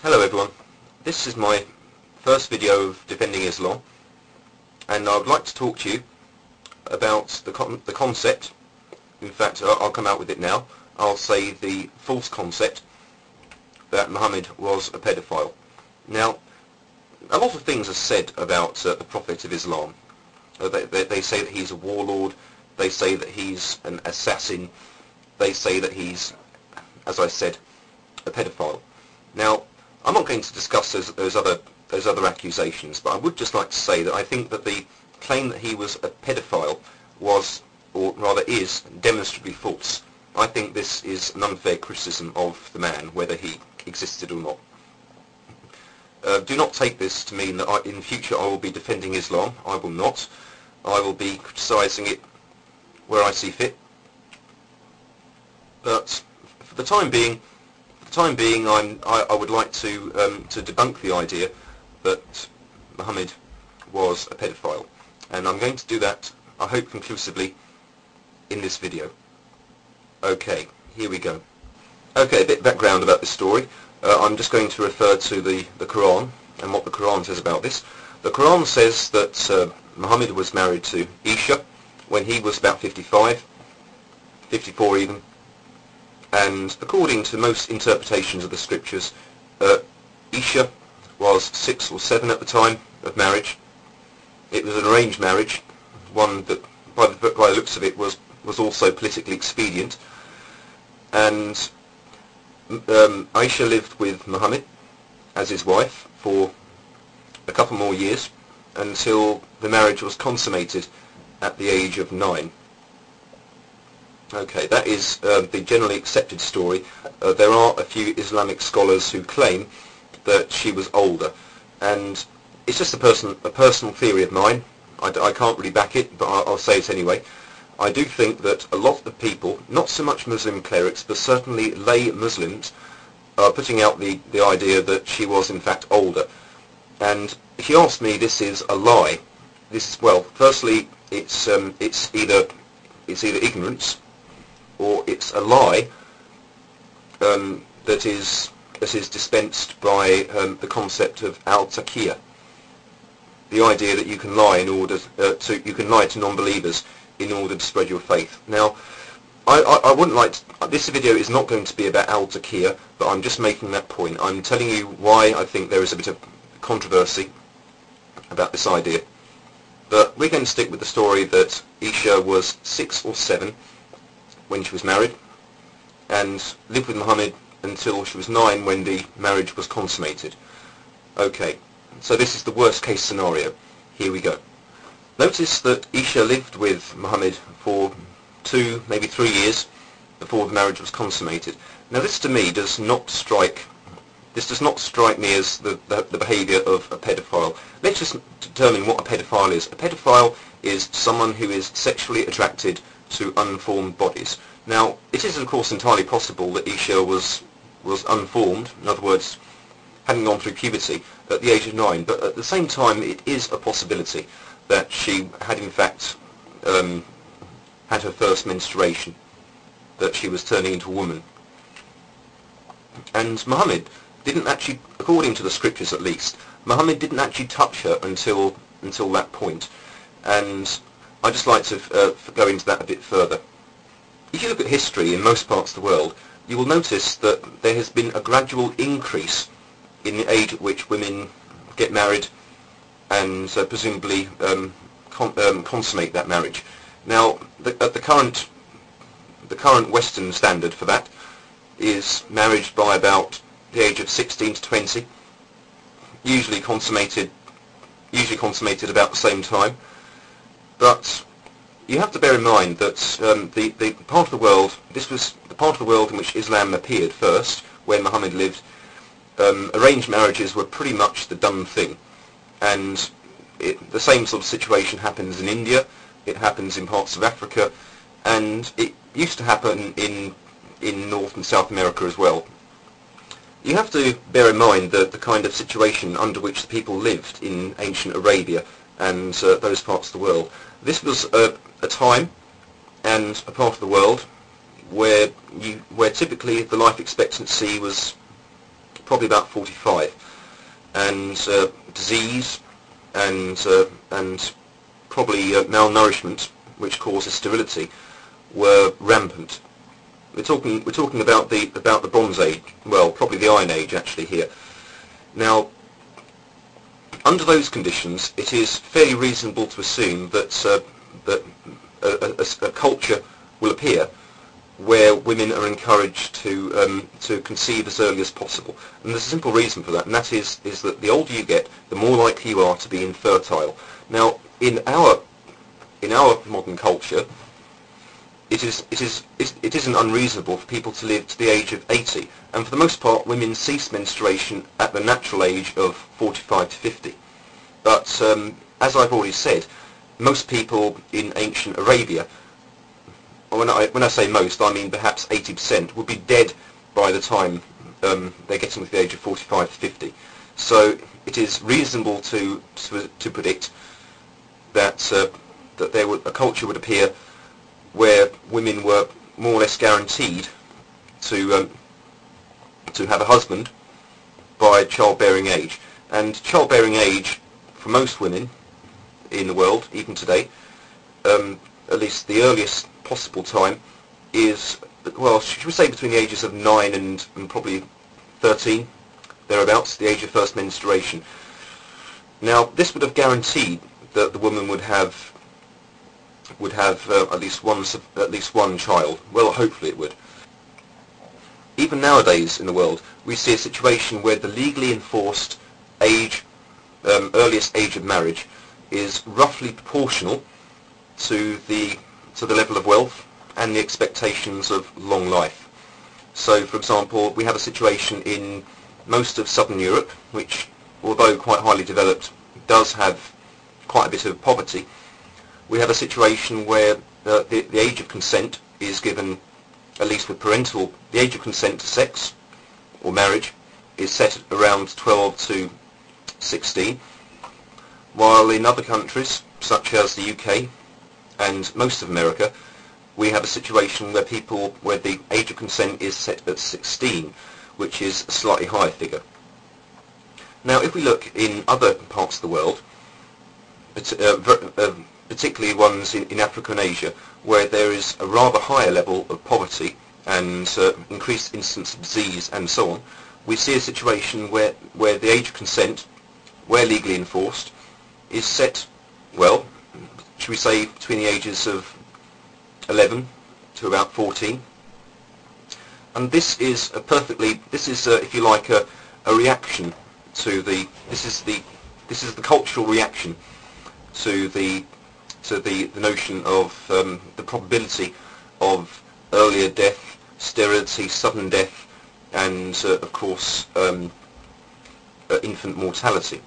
Hello everyone, this is my first video of Defending Islam, and I would like to talk to you about the concept. In fact, I'll come out with it now. I'll say the false concept that Muhammad was a pedophile. Now, a lot of things are said about the Prophet of Islam. They say that he's a warlord, they say that he's an assassin, they say that he's, as I said, a pedophile. Now, I'm not going to discuss those other accusations, but I would just like to say that I think that the claim that he was a pedophile was, or rather is, demonstrably false. I think this is an unfair criticism of the man, whether he existed or not. Do not take this to mean that in future I will be defending Islam. I will not. I will be criticising it where I see fit. But for the time being, I would like to debunk the idea that Muhammad was a pedophile, and I'm going to do that, I hope, conclusively in this video. Okay, here we go. Okay, a bit of background about this story. I'm just going to refer to the Quran and what the Quran says about this. The Quran says that Muhammad was married to Isha when he was about 55, 54 even. And according to most interpretations of the scriptures, Isha was 6 or 7 at the time of marriage. It was an arranged marriage, one that, by the looks of it, was also politically expedient. And Aisha lived with Muhammad as his wife for a couple more years until the marriage was consummated at the age of 9. Okay, that is the generally accepted story. There are a few Islamic scholars who claim that she was older, and it's just a personal theory of mine. I can't really back it, but I'll say it anyway. I do think that a lot of the people, not so much Muslim clerics, but certainly lay Muslims, are putting out the idea that she was in fact older. And if you ask me, this is a lie. This is, well, firstly, it's either ignorance, or it's a lie that is dispensed by the concept of al-taqiyya, the idea that you can lie in order to non-believers in order to spread your faith. Now, I wouldn't like to, this video is not going to be about al-taqiyya, but I'm just making that point. I'm telling you why I think there is a bit of controversy about this idea. But we're going to stick with the story that Isha was 6 or 7 when she was married, and lived with Muhammad until she was 9 when the marriage was consummated. Okay, so this is the worst case scenario. Here we go. Notice that Isha lived with Muhammad for 2, maybe 3 years before the marriage was consummated. Now this to me does not strike me as the behaviour of a pedophile. Let's just determine what a pedophile is. A pedophile is someone who is sexually attracted to unformed bodies. Now, it is of course entirely possible that Isha was unformed, in other words, hadn't gone through puberty at the age of 9, but at the same time it is a possibility that she had in fact had her first menstruation, that she was turning into a woman. And Muhammad didn't actually, according to the scriptures at least, Muhammad didn't actually touch her until that point. And I'd just like to go into that a bit further. If you look at history in most parts of the world, you will notice that there has been a gradual increase in the age at which women get married and presumably consummate that marriage. Now, the current Western standard for that is marriage by about the age of 16 to 20, usually consummated about the same time. But you have to bear in mind that the part of the world, this was the part of the world in which Islam appeared first, when Muhammad lived. Arranged marriages were pretty much the done thing, and the same sort of situation happens in India, it happens in parts of Africa, and it used to happen in North and South America as well. You have to bear in mind the kind of situation under which the people lived in ancient Arabia and those parts of the world. This was a time and a part of the world where typically the life expectancy was probably about 45, and disease and probably malnourishment, which causes sterility, were rampant. We're talking about the Bronze Age, well, probably the Iron Age actually here. Now, under those conditions, it is fairly reasonable to assume that a culture will appear where women are encouraged to conceive as early as possible. And there's a simple reason for that, and that is that the older you get, the more likely you are to be infertile. Now, in our modern culture, it isn't unreasonable for people to live to the age of 80, and for the most part, women cease menstruation at the natural age of 45 to 50. But as I've already said, most people in ancient Arabia, when I say most, I mean perhaps 80%, would be dead by the time they're getting to the age of 45 to 50. So it is reasonable to predict that a culture would appear where women were more or less guaranteed to have a husband by childbearing age. And childbearing age for most women in the world, even today, at least the earliest possible time is, well, should we say between the ages of 9 and probably 13, thereabouts, the age of first menstruation. Now, this would have guaranteed that the woman would have at least one child. Well, hopefully it would. Even nowadays in the world, we see a situation where the legally enforced age, earliest age of marriage, is roughly proportional to the level of wealth and the expectations of long life. So, for example, we have a situation in most of southern Europe, which, although quite highly developed, does have quite a bit of poverty. We have a situation where the age of consent is given, at least with parental, the age of consent to sex or marriage is set at around 12 to 16, while in other countries, such as the UK and most of America, we have a situation where the age of consent is set at 16, which is a slightly higher figure. Now, if we look in other parts of the world, particularly ones in Africa and Asia, where there is a rather higher level of poverty and increased incidence of disease and so on, we see a situation where the age of consent, where legally enforced, is set, well, should we say between the ages of 11 to about 14. And this is if you like, a reaction to this is the cultural reaction to the notion of the probability of earlier death, sterility, sudden death, and of course infant mortality.